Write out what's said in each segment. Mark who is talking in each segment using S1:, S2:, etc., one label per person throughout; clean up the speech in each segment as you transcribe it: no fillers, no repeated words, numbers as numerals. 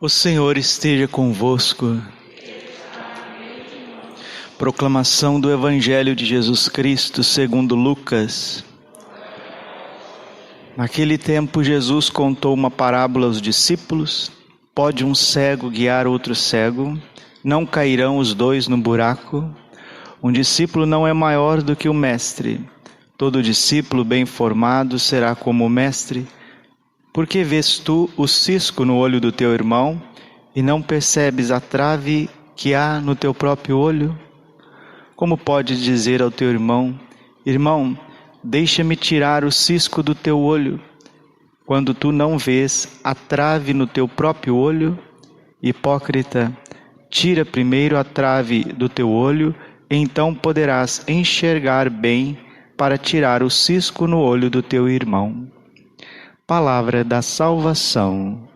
S1: O Senhor esteja convosco. Proclamação do Evangelho de Jesus Cristo segundo Lucas. Naquele tempo Jesus contou uma parábola aos discípulos. Pode um cego guiar outro cego? Não cairão os dois no buraco? Um discípulo não é maior do que o mestre. Todo discípulo bem formado será como o mestre. Por que vês tu o cisco no olho do teu irmão e não percebes a trave que há no teu próprio olho? Como podes dizer ao teu irmão: irmão, deixa-me tirar o cisco do teu olho, quando tu não vês a trave no teu próprio olho? Hipócrita, tira primeiro a trave do teu olho, e então poderás enxergar bem para tirar o cisco no olho do teu irmão. Palavra da salvação.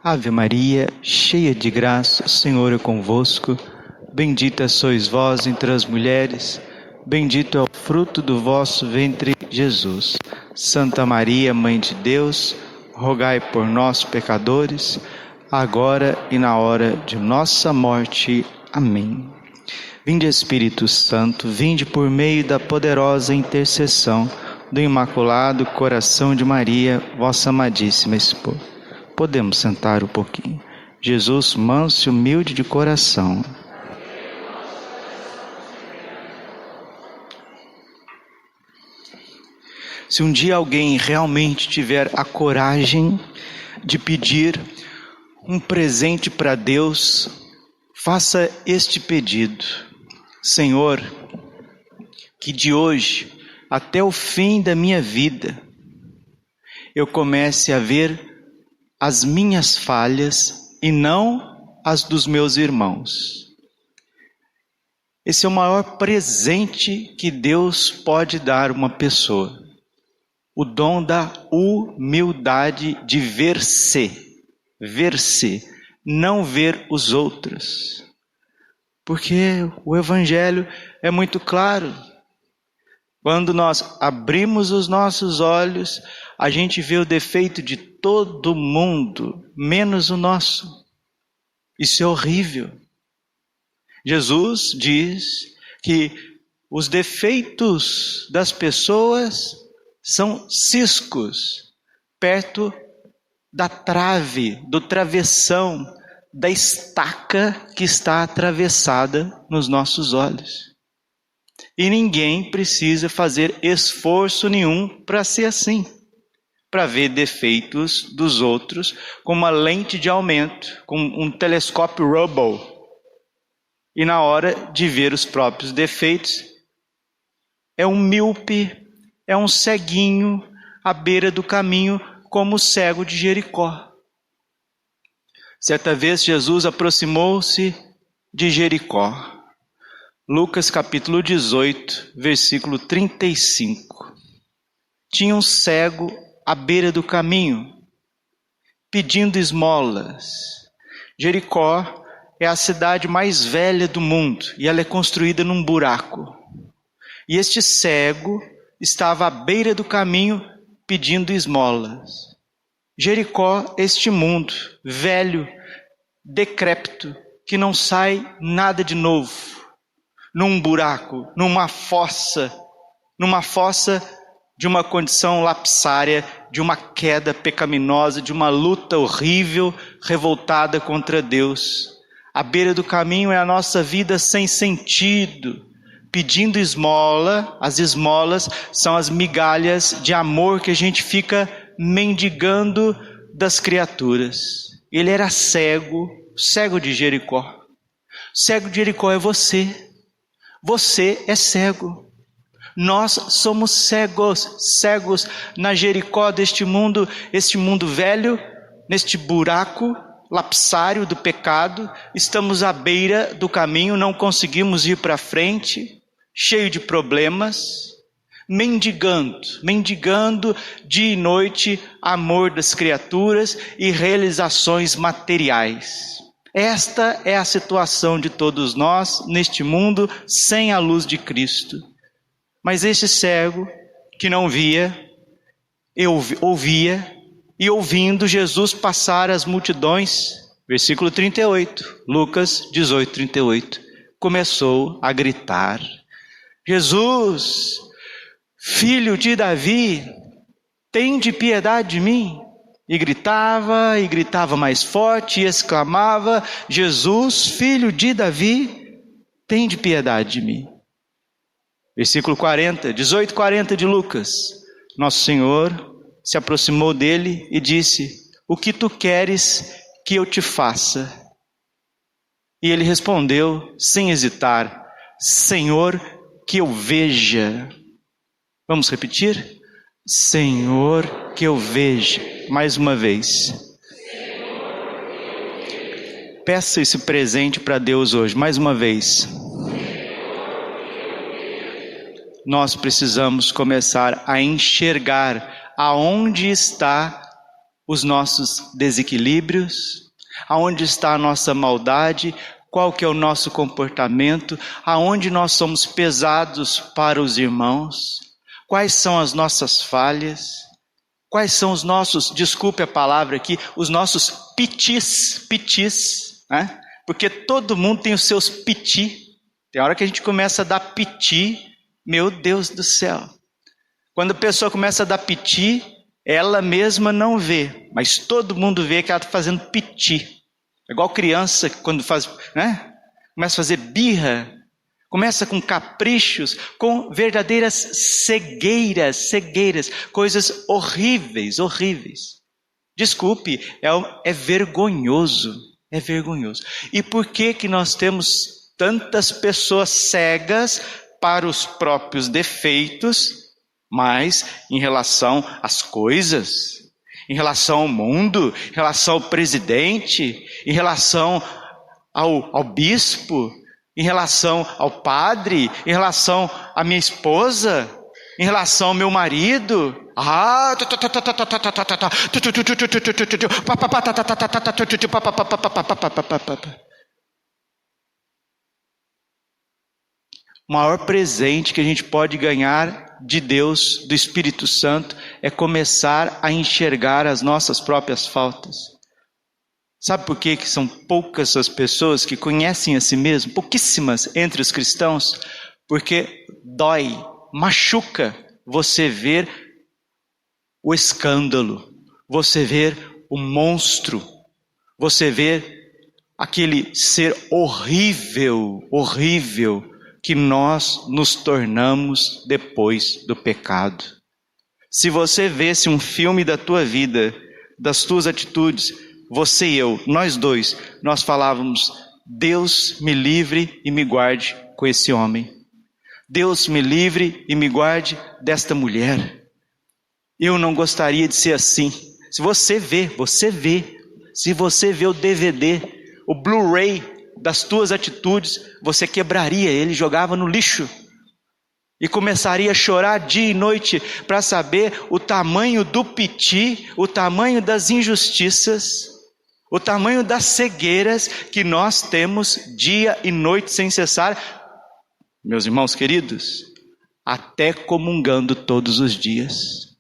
S1: Ave Maria, cheia de graça, o Senhor é convosco. Bendita sois vós entre as mulheres, bendito é o fruto do vosso ventre, Jesus. Santa Maria, Mãe de Deus, rogai por nós, pecadores, agora e na hora de nossa morte. Amém. Vinde, Espírito Santo, vinde por meio da poderosa intercessão do Imaculado Coração de Maria, vossa amadíssima esposa. Podemos sentar um pouquinho. Jesus, manso e humilde de coração. Se um dia alguém realmente tiver a coragem de pedir um presente para Deus, faça este pedido: Senhor, que de hoje até o fim da minha vida eu comece a ver as minhas falhas e não as dos meus irmãos. Esse é o maior presente que Deus pode dar a uma pessoa. O dom da humildade de ver-se, não ver os outros. Porque o Evangelho é muito claro. Quando nós abrimos os nossos olhos, a gente vê o defeito de todo mundo, menos o nosso. Isso é horrível. Jesus diz que os defeitos das pessoas são ciscos perto da trave, do travessão, da estaca que está atravessada nos nossos olhos. E ninguém precisa fazer esforço nenhum para ser assim, para ver defeitos dos outros com uma lente de aumento, com um telescópio Hubble. E na hora de ver os próprios defeitos, é um míope, é um ceguinho à beira do caminho, como o cego de Jericó. Certa vez Jesus aproximou-se de Jericó. Lucas capítulo 18, versículo 35. Tinha um cego à beira do caminho, pedindo esmolas. Jericó é a cidade mais velha do mundo e ela é construída num buraco. E este cego estava à beira do caminho pedindo esmolas. Jericó, este mundo velho, decrépito, que não sai nada de novo, num buraco, numa fossa de uma condição lapsária, de uma queda pecaminosa, de uma luta horrível, revoltada contra Deus. À beira do caminho é a nossa vida sem sentido, pedindo esmola. As esmolas são as migalhas de amor que a gente fica mendigando das criaturas. Ele era cego de Jericó. Cego de Jericó é você. Você é cego. Nós somos cegos na Jericó deste mundo, este mundo velho, neste buraco lapsário do pecado. Estamos à beira do caminho, não conseguimos ir para frente, cheio de problemas, mendigando dia e noite amor das criaturas e realizações materiais. Esta é a situação de todos nós neste mundo sem a luz de Cristo. Mas este cego que não via, ouvia, e ouvindo Jesus passar as multidões, versículo 38, Lucas 18, 38, começou a gritar: Jesus, filho de Davi, tende piedade de mim. E gritava mais forte e exclamava: Jesus, filho de Davi, tende piedade de mim. Versículo 40, 18:40 de Lucas. Nosso Senhor se aproximou dele e disse: o que tu queres que eu te faça? E ele respondeu sem hesitar: Senhor, que eu veja. Vamos repetir? Senhor, que eu veja. Mais uma vez. Peça esse presente para Deus hoje, mais uma vez. Nós precisamos começar a enxergar aonde está os nossos desequilíbrios, aonde está a nossa maldade, qual que é o nosso comportamento, aonde nós somos pesados para os irmãos, quais são as nossas falhas, quais são os nossos, desculpe a palavra aqui, os nossos pitis, né? Porque todo mundo tem os seus piti. Tem hora que a gente começa a dar piti, meu Deus do céu. Quando a pessoa começa a dar piti, ela mesma não vê, mas todo mundo vê que ela está fazendo piti. É igual criança quando faz, né? Começa a fazer birra, começa com caprichos, com verdadeiras cegueiras, coisas horríveis. Desculpe, é vergonhoso, é vergonhoso. E por que nós temos tantas pessoas cegas para os próprios defeitos, mas em relação às coisas, em relação ao mundo, em relação ao presidente, em relação ao bispo, em relação ao padre, em relação à minha esposa, em relação ao meu marido? O maior presente que a gente pode ganhar de Deus, do Espírito Santo, é começar a enxergar as nossas próprias faltas. Sabe por que são poucas as pessoas que conhecem a si mesmo? Pouquíssimas entre os cristãos. Porque dói, machuca você ver o escândalo, você ver o monstro, você ver aquele ser horrível que nós nos tornamos depois do pecado. Se você visse um filme da tua vida, das tuas atitudes, você e eu, nós dois, nós falávamos: Deus me livre e me guarde com esse homem. Deus me livre e me guarde desta mulher. Eu não gostaria de ser assim. Se você vê, se você vê o DVD, o Blu-ray das tuas atitudes, você quebraria ele, jogava no lixo e começaria a chorar dia e noite para saber o tamanho do piti, o tamanho das injustiças, o tamanho das cegueiras que nós temos dia e noite sem cessar. Meus irmãos queridos, até comungando todos os dias,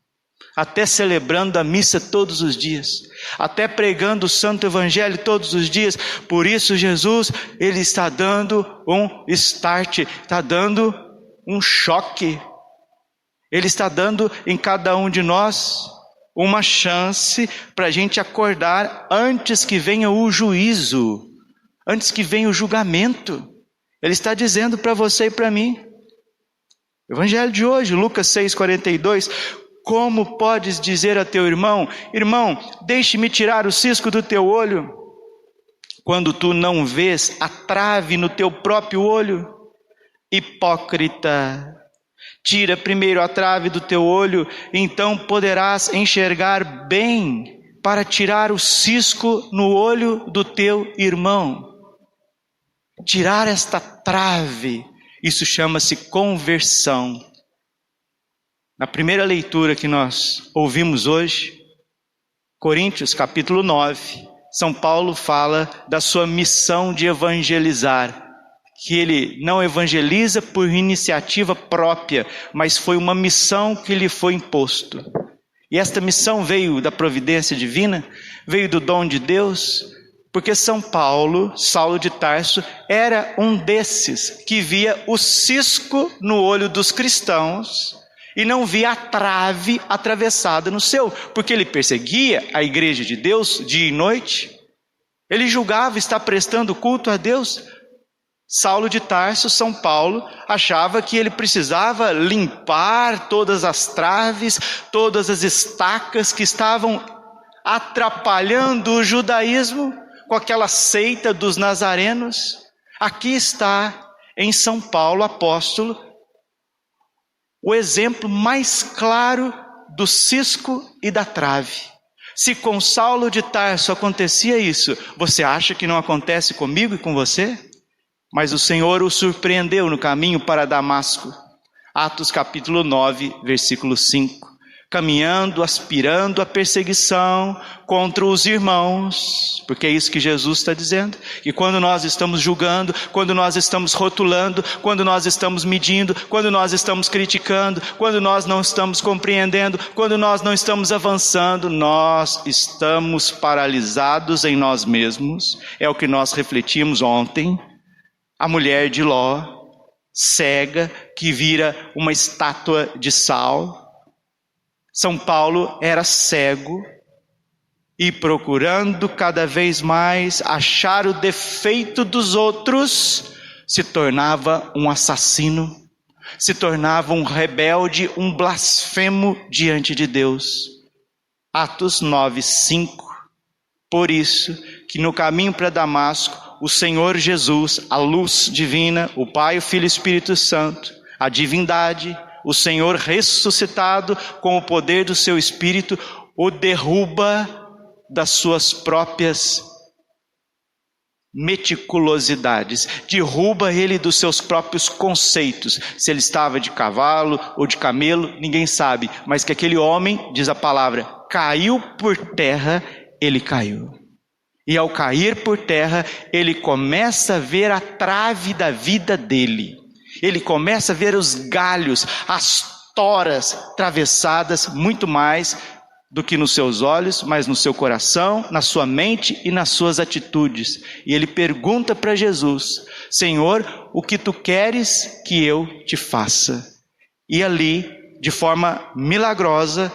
S1: até celebrando a missa todos os dias, até pregando o Santo Evangelho todos os dias. Por isso Jesus, Ele está dando um start, está dando um choque. Ele está dando em cada um de nós uma chance para a gente acordar antes que venha o juízo, antes que venha o julgamento. Ele está dizendo para você e para mim. Evangelho de hoje, Lucas 6,42. Como podes dizer a teu irmão: irmão, deixe-me tirar o cisco do teu olho, quando tu não vês a trave no teu próprio olho? Hipócrita, tira primeiro a trave do teu olho, então poderás enxergar bem para tirar o cisco no olho do teu irmão. Tirar esta trave, isso chama-se conversão. Na primeira leitura que nós ouvimos hoje, Coríntios capítulo 9, São Paulo fala da sua missão de evangelizar, que ele não evangeliza por iniciativa própria, mas foi uma missão que lhe foi imposto. E esta missão veio da providência divina, veio do dom de Deus, porque São Paulo, Saulo de Tarso, era um desses que via o cisco no olho dos cristãos e não via a trave atravessada no seu, porque ele perseguia a igreja de Deus dia e noite, ele julgava estar prestando culto a Deus. Saulo de Tarso, São Paulo, achava que ele precisava limpar todas as traves, todas as estacas que estavam atrapalhando o judaísmo com aquela seita dos nazarenos. Aqui está em São Paulo, apóstolo, o exemplo mais claro do cisco e da trave. Se com Saulo de Tarso acontecia isso, você acha que não acontece comigo e com você? Mas o Senhor o surpreendeu no caminho para Damasco. Atos capítulo 9, versículo 5. Caminhando, aspirando a perseguição contra os irmãos, porque é isso que Jesus está dizendo. E quando nós estamos julgando, quando nós estamos rotulando, quando nós estamos medindo, quando nós estamos criticando, quando nós não estamos compreendendo, quando nós não estamos avançando, nós estamos paralisados em nós mesmos. É o que nós refletimos ontem. A mulher de Ló, cega, que vira uma estátua de sal. São Paulo era cego e procurando cada vez mais achar o defeito dos outros, se tornava um assassino, se tornava um rebelde, um blasfemo diante de Deus. Atos 9, 5. Por isso que no caminho para Damasco, o Senhor Jesus, a luz divina, o Pai, o Filho e o Espírito Santo, a divindade, o Senhor ressuscitado com o poder do seu Espírito, o derruba das suas próprias meticulosidades, derruba ele dos seus próprios conceitos. Se ele estava de cavalo ou de camelo, ninguém sabe, mas que aquele homem, diz a palavra, caiu por terra, ele caiu. E ao cair por terra, ele começa a ver a trave da vida dele. Ele começa a ver os galhos, as toras travessadas, muito mais do que nos seus olhos, mas no seu coração, na sua mente e nas suas atitudes. E ele pergunta para Jesus: Senhor, o que tu queres que eu te faça? E ali, de forma milagrosa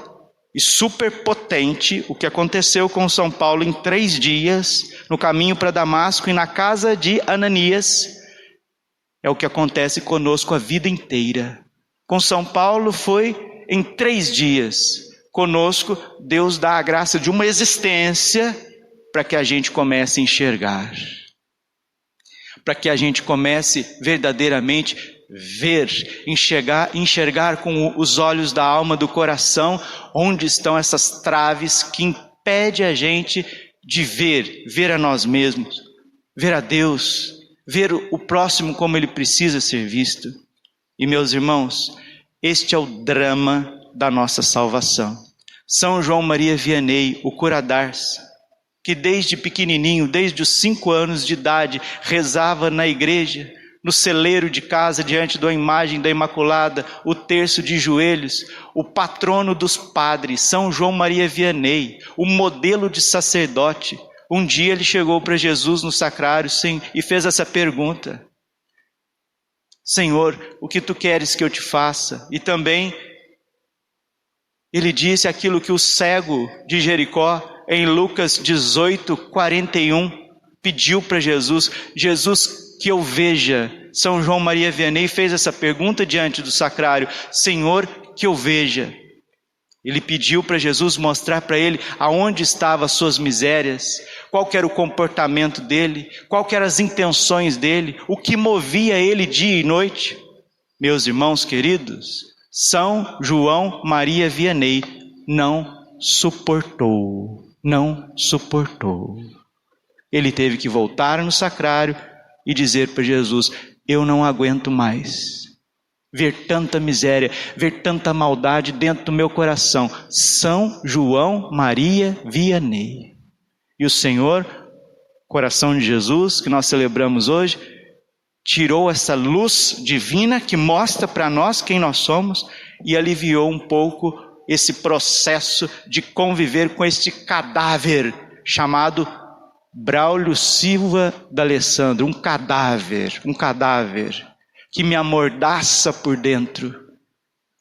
S1: e superpotente, o que aconteceu com São Paulo em 3 dias, no caminho para Damasco e na casa de Ananias, é o que acontece conosco a vida inteira. Com São Paulo foi em 3 dias. Conosco, Deus dá a graça de uma existência para que a gente comece a enxergar. Para que a gente comece verdadeiramente ver, enxergar com os olhos da alma, do coração, onde estão essas traves que impedem a gente de ver a nós mesmos, ver a Deus, ver o próximo como ele precisa ser visto. E meus irmãos, este é o drama da nossa salvação. São João Maria Vianney, o cura d'Ars, que desde pequenininho, desde os 5 anos de idade, rezava na igreja, no celeiro de casa, diante da imagem da Imaculada, o terço de joelhos, o patrono dos padres, São João Maria Vianney, o modelo de sacerdote. Um dia ele chegou para Jesus no sacrário e fez essa pergunta: Senhor, o que tu queres que eu te faça? E também ele disse aquilo que o cego de Jericó, em Lucas 18, 41, pediu para Jesus: Jesus, que eu veja. São João Maria Vianney fez essa pergunta diante do sacrário: Senhor, que eu veja. Ele pediu para Jesus mostrar para ele aonde estavam as suas misérias, qual que era o comportamento dele, qual que eram as intenções dele, o que movia ele dia e noite. Meus irmãos queridos, São João Maria Vianney não suportou. Ele teve que voltar no sacrário e dizer para Jesus: eu não aguento mais ver tanta miséria, ver tanta maldade dentro do meu coração. São João Maria Vianney. E o Senhor, coração de Jesus, que nós celebramos hoje, tirou essa luz divina que mostra para nós quem nós somos e aliviou um pouco esse processo de conviver com este cadáver chamado Braulio Silva D'Alessandro, um cadáver que me amordaça por dentro,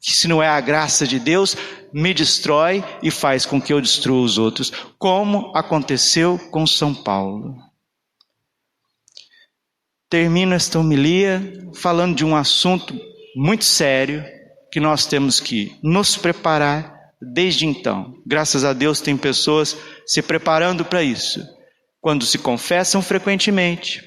S1: que se não é a graça de Deus, me destrói e faz com que eu destrua os outros, como aconteceu com São Paulo. Termino esta homilia falando de um assunto muito sério, que nós temos que nos preparar desde então. Graças a Deus tem pessoas se preparando para isso. Quando se confessam frequentemente,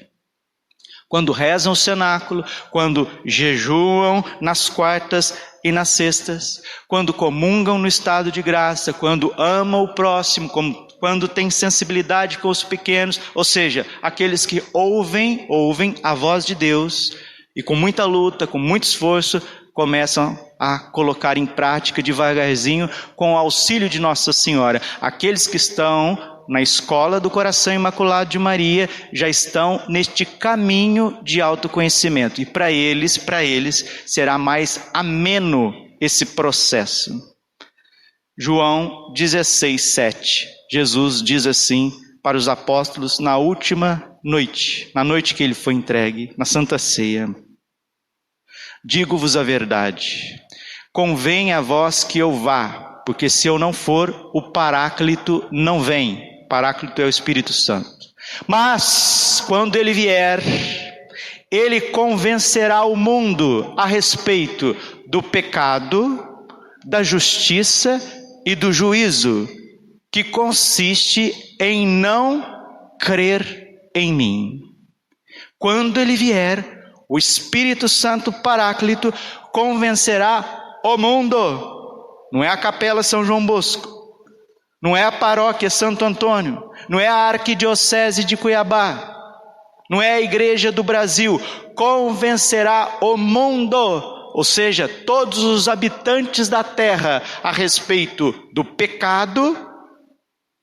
S1: quando rezam o cenáculo, quando jejuam nas quartas e nas sextas, quando comungam no estado de graça, quando amam o próximo, quando têm sensibilidade com os pequenos, ou seja, aqueles que ouvem a voz de Deus e com muita luta, com muito esforço, começam a colocar em prática devagarzinho com o auxílio de Nossa Senhora. Aqueles que estão na escola do Coração Imaculado de Maria já estão neste caminho de autoconhecimento. E para eles será mais ameno esse processo. João 16:7. Jesus diz assim para os apóstolos na última noite, na noite que ele foi entregue, na Santa Ceia: digo-vos a verdade, convém a vós que eu vá, porque se eu não for, o Paráclito não vem. Paráclito é o Espírito Santo. Mas, quando ele vier, ele convencerá o mundo a respeito do pecado, da justiça e do juízo, que consiste em não crer em mim. Quando ele vier, o Espírito Santo Paráclito convencerá o mundo. Não é a Capela São João Bosco, não é a Paróquia Santo Antônio, não é a Arquidiocese de Cuiabá, não é a Igreja do Brasil. Convencerá o mundo, ou seja, todos os habitantes da terra, a respeito do pecado,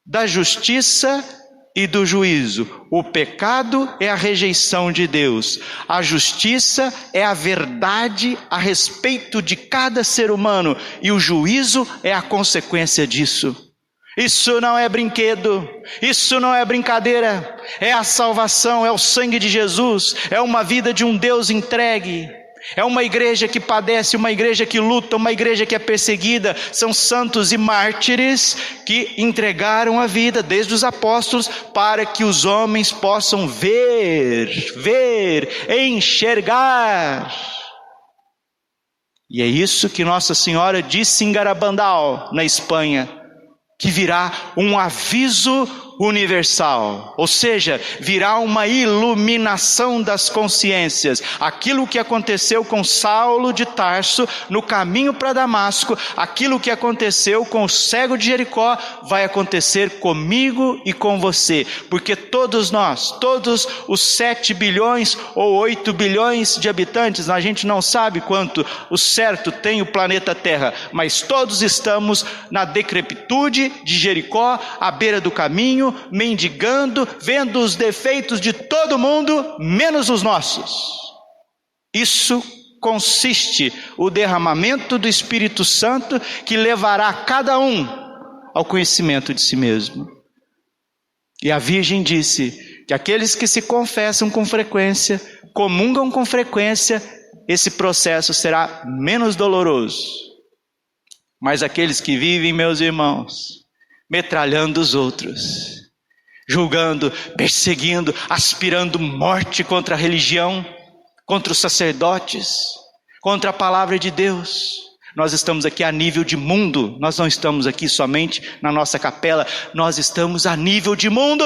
S1: da justiça e do juízo. O pecado é a rejeição de Deus. A justiça é a verdade a respeito de cada ser humano. E o juízo é a consequência disso. Isso não é brinquedo, isso não é brincadeira, é a salvação, é o sangue de Jesus, é uma vida de um Deus entregue, é uma igreja que padece, uma igreja que luta, uma igreja que é perseguida. São santos e mártires que entregaram a vida, desde os apóstolos, para que os homens possam ver, enxergar. E é isso que Nossa Senhora disse em Garabandal, na Espanha, que virá um aviso universal, ou seja, virá uma iluminação das consciências. Aquilo que aconteceu com Saulo de Tarso no caminho para Damasco, aquilo que aconteceu com o cego de Jericó, vai acontecer comigo e com você, porque todos nós, todos os 7 bilhões ou 8 bilhões de habitantes, a gente não sabe quanto o certo tem o planeta Terra, mas todos estamos na decrepitude de Jericó, à beira do caminho, mendigando, vendo os defeitos de todo mundo, menos os nossos. Isso consiste o derramamento do Espírito Santo, que levará cada um ao conhecimento de si mesmo. E a Virgem disse que aqueles que se confessam com frequência, comungam com frequência, esse processo será menos doloroso. Mas aqueles que vivem, meus irmãos, metralhando os outros, julgando, perseguindo, aspirando morte contra a religião, contra os sacerdotes, contra a palavra de Deus. Nós estamos aqui a nível de mundo, nós não estamos aqui somente na nossa capela, nós estamos a nível de mundo.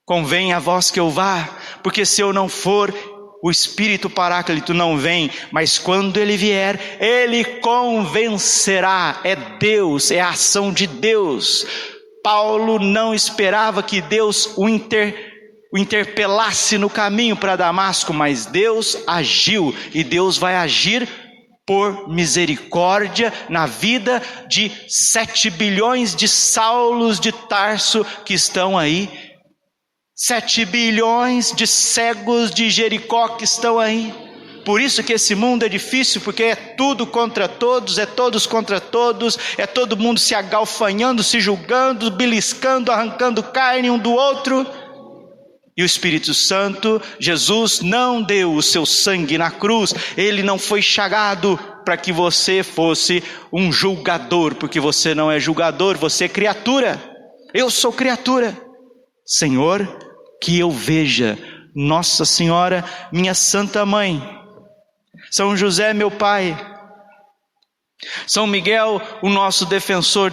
S1: Convém a vós que eu vá, porque se eu não for, o Espírito Paráclito não vem, mas quando ele vier, ele convencerá. É Deus, é a ação de Deus. Paulo não esperava que Deus o interpelasse no caminho para Damasco, mas Deus agiu, e Deus vai agir por misericórdia na vida de 7 bilhões de Saulos de Tarso que estão aí, 7 bilhões de cegos de Jericó que estão aí, Por isso que esse mundo é difícil, porque é tudo contra todos, é todos contra todos, é todo mundo se agalfanhando, se julgando, beliscando, arrancando carne um do outro. E o Espírito Santo, Jesus não deu o seu sangue na cruz, ele não foi chagado para que você fosse um julgador, porque você não é julgador, você é criatura. Eu sou criatura. Senhor, que eu veja Nossa Senhora, minha Santa Mãe, São José, meu Pai, São Miguel, o nosso defensor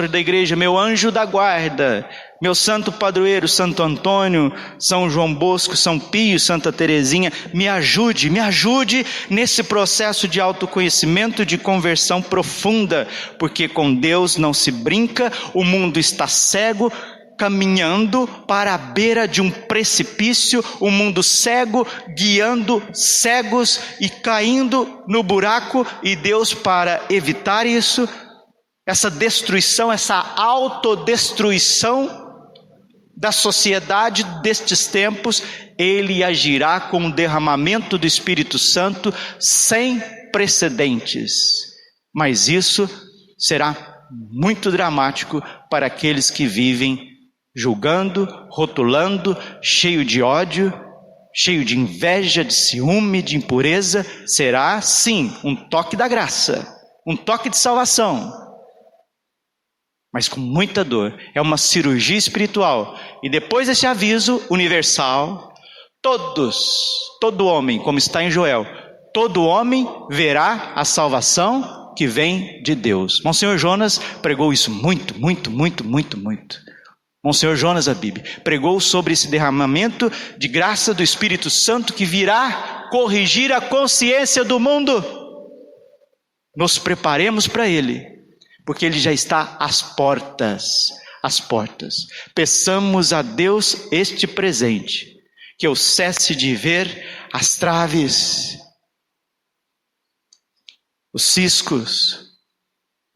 S1: da igreja, meu anjo da guarda, meu santo padroeiro, Santo Antônio, São João Bosco, São Pio, Santa Teresinha, me ajude nesse processo de autoconhecimento, de conversão profunda, porque com Deus não se brinca, o mundo está cego, caminhando para a beira de um precipício, o mundo cego, guiando cegos e caindo no buraco, e Deus, para evitar isso, essa destruição, essa autodestruição da sociedade destes tempos, ele agirá com um derramamento do Espírito Santo sem precedentes, mas isso será muito dramático para aqueles que vivem julgando, rotulando, cheio de ódio, cheio de inveja, de ciúme, de impureza. Será sim um toque da graça, um toque de salvação, mas com muita dor. É uma cirurgia espiritual. E depois desse aviso universal, todo homem, como está em Joel, todo homem verá a salvação que vem de Deus. Monsenhor Jonas pregou isso muito. Monsenhor Jonas Abib pregou sobre esse derramamento de graça do Espírito Santo que virá corrigir a consciência do mundo. Nos preparemos para ele, porque ele já está às portas. Peçamos a Deus este presente, que eu cesse de ver as traves, os ciscos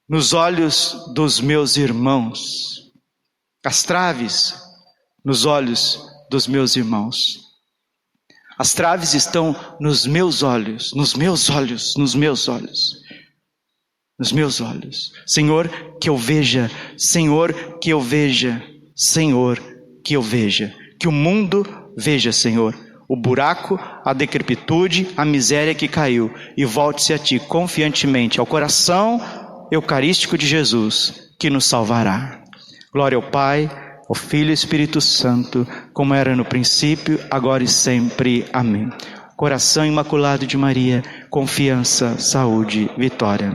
S1: nos olhos dos meus irmãos, as traves nos olhos dos meus irmãos. As traves estão nos meus olhos. Senhor, que eu veja, Senhor, que eu veja, Senhor, que eu veja, que o mundo veja, Senhor, o buraco, a decrepitude, a miséria que caiu, e volte-se a Ti confiantemente, ao coração eucarístico de Jesus, que nos salvará. Glória ao Pai, ao Filho e ao Espírito Santo, como era no princípio, agora e sempre. Amém. Coração imaculado de Maria, confiança, saúde, vitória.